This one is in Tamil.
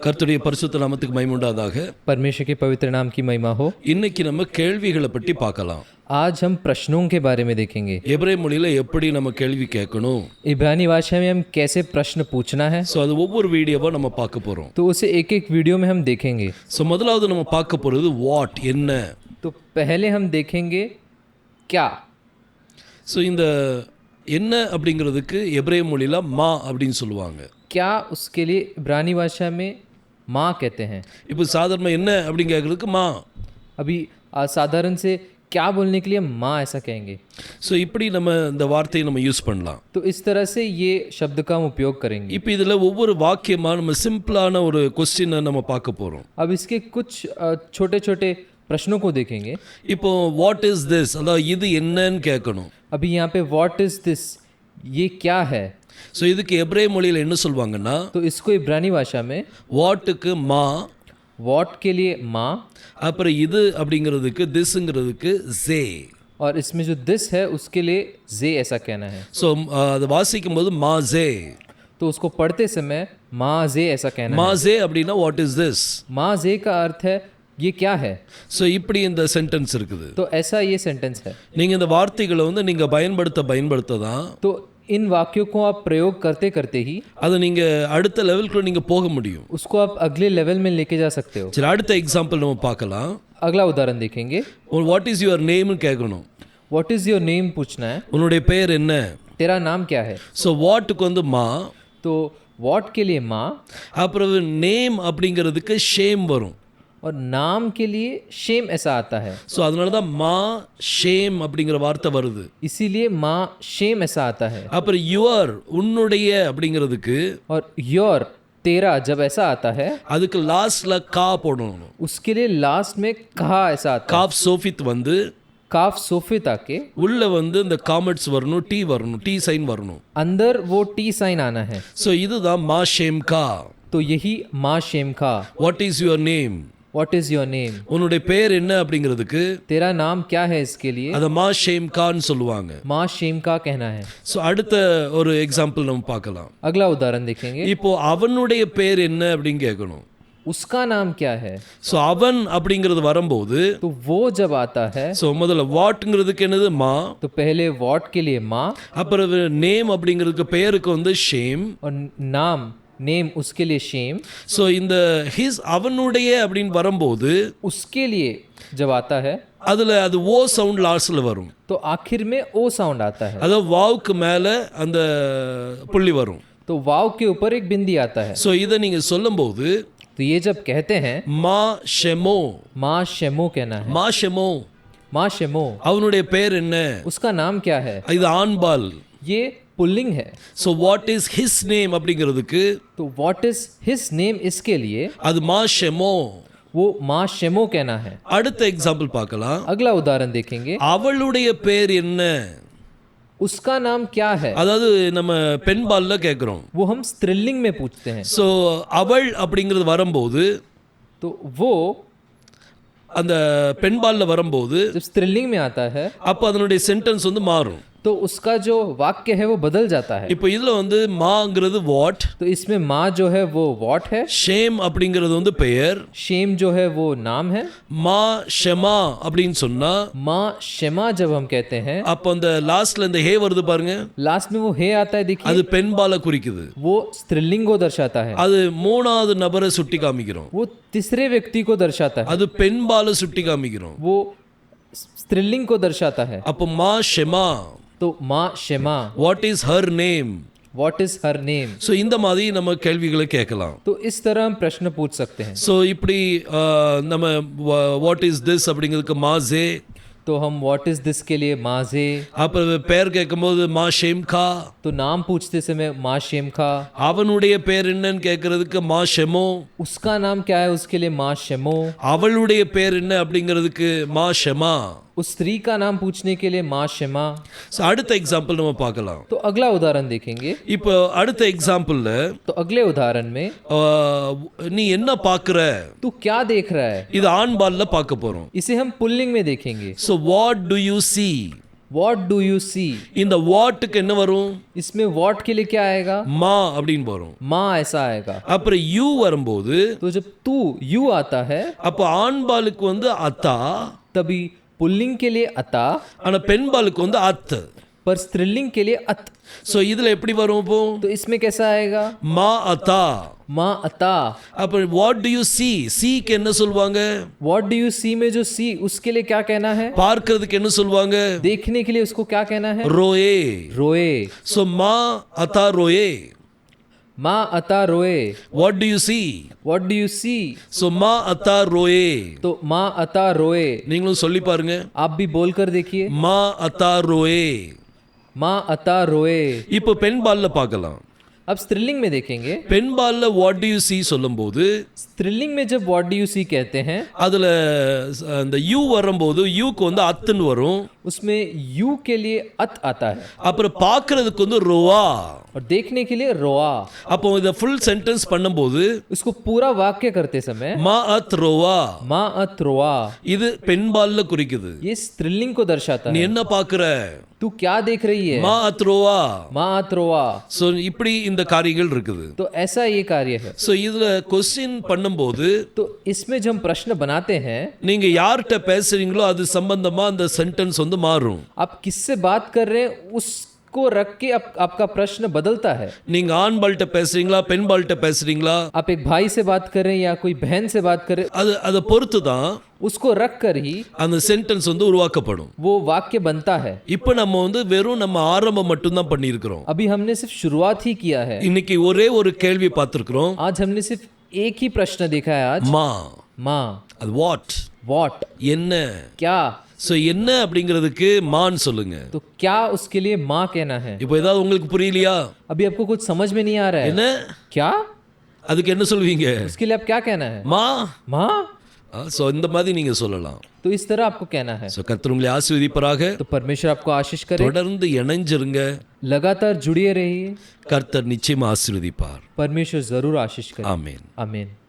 கர்த்தருடைய பரிசுத்த நாமத்துக்கு மகிமை உண்டாதாக. परमेश्वर के पवित्र नाम की महिमा हो। இன்னைக்கு நம்ம கேள்விகளை பற்றி பார்க்கலாம். आज हम प्रश्नों के बारे में देखेंगे। எபிரேய மொழியில எப்படி நம்ம கேள்வி கேட்கணும், इब्रानी भाषा में हम कैसे प्रश्न पूछना है, ஸோ அது ஒவ்வொரு வீடியோவா நம்ம பார்க்க போறோம். तो उसे एक एक वीडियो में हम देखेंगे। ஸோ முதலாவது நம்ம பார்க்க போறது வாட், என்ன. तो पहले हम देखेंगे क्या। ஸோ இந்த என்ன அப்படிங்கிறதுக்கு எபிரேய மொழியில மா அப்படின்னு சொல்லுவாங்க. क्या उसके लिए इब्रानी भाषा में माँ कहते हैं। இப்போ சாதாரண என்ன அப்படின்னு கேட்கறதுக்கு மா. अभी साधारण से क्या बोलने के लिए माँ ऐसा कहेंगे। ஸோ இப்படி நம்ம இந்த வார்த்தையை நம்ம யூஸ் பண்ணலாம். तो इस तरह से ये शब्द का हम उपयोग करेंगे। இப்போ இதில் ஒவ்வொரு வாக்கியமாக நம்ம சிம்பிளான ஒரு கொஸ்டினை நம்ம பார்க்க போகிறோம். अब इसके कुछ छोटे छोटे प्रश्नों को देखेंगे। இப்போ வாட் இஸ் திஸ், அதாவது இது என்னன்னு கேட்கணும். अभी यहाँ पे व्हाट इज दिस, ये क्या है। ஸோ இதுக்கு எபிரேய மொழியில் என்ன சொல்லுவாங்கன்னா, तो इसको इब्रानी भाषा में வாட்டுக்கு மா, वॉट के लिए माँ, அப்புறம் இது அப்படிங்கிறதுக்கு திஸ்ங்கிறதுக்கு ஜே. और इसमें जो दिस है उसके लिए जे ऐसा कहना है। ஸோ அதை வாசிக்கும் போது மா ஜே. तो उसको पढ़ते समय माँ जे ऐसा कहना மா है। ஜே அப்படின்னா வாட் இஸ் திஸ். माँ जे का अर्थ है ये क्या है। ஸோ இப்படி இந்த சென்டென்ஸ் இருக்குது. तो ऐसा ये सेंटेंस है। நீங்கள் இந்த வார்த்தைகளை வந்து நீங்கள் பயன்படுத்த தான் तो इन वाक्यों को आप प्रयोग करते करते ही அதை நீங்கள் அடுத்த லெவலுக்குள்ள நீங்கள் போக முடியும். उसको आप अगले लेवल में लेके जा सकते हो। சரி, அடுத்த எக்ஸாம்பிள் நம்ம பார்க்கலாம். अगला उदाहरण देखेंगे। வாட் இஸ் யுவர் நேம்னு கேட்கணும். व्हाट इज योर नेम पूछना है। உன்னுடைய பெயர் என்ன. तेरा नाम क्या है। ஸோ வாட்டுக்கு வந்து மா, तो वॉट के लिए माँ, அப்புறம் நேம் அப்படிங்கிறதுக்கு ஷேம் வரும். और नाम के लिए शेम ऐसा आता है। ஸோ அதனால தான் மா ஷேம் அப்படிங்கிற வார்த்தை வருது. इसीलिए माँ शेम ऐसा आता है। அப்புறம் யுவர் உன்னுடைய அப்படிங்கிறதுக்கு और योर तेरा जब ऐसा आता है அதுக்கு லாஸ்ட்ல கா போடணும். उसके लिए लास्ट में कहा ऐसा आता है। காஃப் சோஃபித் வந்து काफ सोफे ताके உள்ள வந்து இந்த காமெட்ஸ் வரணும், டி வரணும், டி சைன் வரணும். अंदर वो टी साइन आना है। ஸோ இதுதான் மா ஷேம் கா. तो यही माँ शेम का। What is your name, what is your name, உன்னுடைய பேர் என்ன அப்படிங்கிறதுக்கு तेरा नाम क्या है, इसके लिए அதை மா ஷேம் கான்னு சொல்லுவாங்க. माँ शेम का कहना है। ஸோ அடுத்த ஒரு எக்ஸாம்பிள் நம்ம பார்க்கலாம். अगला उदाहरण देखेंगे। இப்போ அவனுடைய பேர் என்ன அப்படின்னு கேட்கணும். उसका नाम क्या है। ஸோ அவன் அப்படிங்கிறது வரும்போது तो वो जब आता है ஸோ முதல்ல வாட்ங்கிறதுக்கு என்னது மா, तो पहले वॉट के लिए माँ, அப்புறம் நேம் அப்படிங்கிறதுக்கு பெயருக்கு வந்து ஷேம். और नाम नेम उसके लिए शेम। ஸோ இந்த ஹிஸ் அவனுடைய அப்படின்னு வரும்போது उसके लिए जब आता है அதில் அது ஓ சவுண்ட் லாஸ்ட்ல வரும். तो आखिर में ओ साउंड आता है। அதாவது வாவுக்கு மேலே அந்த புள்ளி வரும். तो वाव के ऊपर एक बिंदी आता है। ஸோ இதை நீங்கள் சொல்லும்போது तो ये जब कहते हैं மா ஷெமோ, माँ शेमो कहना है। மா ஷெமோ माँ शेमो, அவனுடைய பேர் என்ன. उसका नाम क्या है। இது ஆண்பால். ये पुल्लिंग है। So what is his name அப்படிங்கிறதுக்கு तो व्हाट इज हिज नेम, इसके लिए அது மா ஷெமோ. वो माँ शेमो कहना है। அடுத்த எக்ஸாம்பிள் பார்க்கலாம். अगला उदाहरण देखेंगे। அவளுடைய பேர் என்ன. उसका नाम क्या है, அதாவது நம்ம பெண்பால்ல கேட்குறோம். वो हम स्त्रीलिंग में पूछते हैं। ஸோ அவள் அப்படிங்கிறது வரும்போது तो वो அந்த பெண்பால்ல வரும்போது जब स्त्रीलिंग में आता है அப்போ அதனுடைய சென்டென்ஸ் வந்து மாறும். तो उसका जो वाक्य है वो बदल जाता है। இப்போ இதுல வந்து மாங்கிறது வாட், तो इसमें माँ जो है वो वॉट है, ஷேம் அப்படிங்கிறது வந்து பெயர், शेम जो है वो नाम है, மா ஷெமா அப்படின்னு சொன்னா माँ शेमा जब हम कहते हैं அப்போ அந்த லாஸ்ட்ல இந்த ஹே வருது பாருங்க, लास्ट में वो हे आता है। देखिए அது பெண்பாலை குறிக்குது. वो स्त्रीलिंग को दर्शाता है। அது மூணாவது நபரை சுட்டி காமிக்கிறோம். वो तीसरे व्यक्ति को दर्शाता है। அது பெண்பாலை சுட்டி காமிக்கிறோம். वो स्त्रीलिंग को दर्शाता है। அப்போ மா ஷெமா, तो माँ शेमा, what is her name. What is her name. So இந்த மாதிரி நம்ம கேள்விகளை கேட்கலாம். तो इस तरह हम प्रश्न पूछ सकते हैं। ஸோ இப்படி நம்ம வாட் இஸ் திஸ் அப்படிங்கிறதுக்கு மாசே, तो हम व्हाट इज दिस के लिए माजे, அப்புறம் பேர் கேட்கும்போது மா ஷேம் கா, तो नाम पूछते समय माँ शेम खा, அவனுடைய பேர் என்னன்னு கேட்கறதுக்கு மா ஷெமோ, उसका नाम क्या है उसके लिए माँ शेमो, அவளுடைய பேர் என்ன அப்படிங்கிறதுக்கு மா ஷெமா. उस स्त्री का नाम पूछने के लिए माँ शेमा। ஸோ அடுத்த எக்ஸாம்பிள் நம்ம பார்க்கலாம். तो अगला उदाहरण देखेंगे। இப்போ அடுத்த எக்ஸாம்பிள்ல तो अगले उदाहरण में நீ என்ன பார்க்குற, तू क्या देख रहा है, இது ஆண்பால்ல பார்க்க போறோம். इसे हम पुल्लिंग में देखेंगे। So what to you see, What do you see? இந்த வாட்டுக்கு என்ன வரும்? इसमें what के लिए क्या आएगा? மா அப்படின்னு வரும். माँ ऐसा आएगा. அப்புறம் யூ வரும்போது तो जब तू you आता है அப்போ ஆண்பாலுக்கு வந்து அத்தா, तभी पुल्लिंग के लिए अता, ஆனா பெண்பாலுக்கு வந்து அத். पर स्त्रीलिंग के लिए अत. ஸோ இதுல எப்படி வரும் இப்போ? तो इसमें कैसा आएगा? மா அத்தா. माँ अता. அப்ப வாட் டு யூ see? சீக்கு என்ன சொல்வாங்க? What do you see में जो see उसके लिए क्या कहना है? பார்க்கிறதுக்கு என்ன சொல்வாங்க? देखने के लिए उसको क्या कहना है? ரோயே. रोए. ஸோ மா அத்தா ரோயே. माँ अता रोए. What to you see? What do you see? So மா அத்தா ரோயே. तो माँ अता रोए. நீங்களும் சொல்லி பாருங்க. आप भी बोल कर देखिए. மா அத்தா ரோயே. माँ अता रोए. இப்போ பெண்பால்ல பார்க்கலாம். अब स्त्रीलिंग में देखेंगे. பெண்பால்ல வாட் டு யூ see சொல்லும்போது स्त्रीलिंग में जब what do you see कहते हैं அதுல அந்த யூ வரும்போது யூக்கு வந்து அத்துன்னு வரும். उसमें you के लिए अत आता है அப்புறம் பார்க்கிறதுக்கு வந்து ரோவா. और देखने के लिए रोआ. அப்போ இதை ஃபுல் சென்டென்ஸ் பண்ணும்போது उसको पूरा वाक्य करते समय மா அத் ரோவா, माँ अत रोआ, இது பெண்பால்ல குறிக்குது. ये स्त्रीलिंग को दर्शाता நீ है. என்ன பார்க்கிற? तू क्या देख रही है? மா அத் ரோவா. माँ अत रोआ. ஸோ இப்படி இந்த காரியங்கள் இருக்குது. तो ऐसा ये कार्य है. ஸோ இதுல கொஸ்டின் பண்ணும்போது तो इसमें जब हम प्रश्न बनाते हैं நீங்க யார்கிட்ட பேசுறீங்களோ அது சம்பந்தமா அந்த சென்டென்ஸ் வந்து மாறும். आप किससे बात कर रहे हैं उसको रख के आपका प्रश्न बदलता है. நீங்க ஆண்பால்கிட்ட பேசுறீங்களா பெண்பால்கிட்ட பேசுறீங்களா आप एक भाई से बात कर रहे हैं या कोई बहन से बात कर रहे हैं, அது அதை பொறுத்து தான் उसको रख कर ही அந்த சென்டென்ஸ் வந்து உருவாக்கப்படும். वो वाक्य बनता है. இப்போ நம்ம வந்து வெறும் நம்ம ஆரம்பம் மட்டும்தான் பண்ணியிருக்கிறோம். अभी हमने सिर्फ शुरुआत ही किया है. இன்னைக்கு ஒரே ஒரு கேள்வி பார்த்துருக்குறோம். आज हमने सिर्फ एक ही प्रश्न देखा है. आज மா माँ அது வாட் what என்ன. क्या. ஸோ என்ன அப்படிங்கிறதுக்கு மான்னு சொல்லுங்க. तो क्या उसके लिए माँ कहना है. இப்போ ஏதாவது உங்களுக்கு புரியலையா? अभी आपको कुछ समझ में नहीं आ रहा है. என்ன क्या அதுக்கு என்ன சொல்வீங்க? उसके लिए आप क्या कहना है? மா. माँ. ஸோ இந்த மாதிரி நீங்க சொல்லலாம். तो इस तरह आपको कहना है. ஸோ கர்த்தர் உங்களை ஆசீர்வதிப்பாராக. तो परमेश्वर आपको आशीष करे. தொடர்ந்து இணைஞ்சிருங்க. लगातार जुड़े रहिए. கர்த்தர் நிச்சயமா ஆசீர்வதிப்பார். परमेश्वर जरूर आशीष करे. ஆமென். आमीन.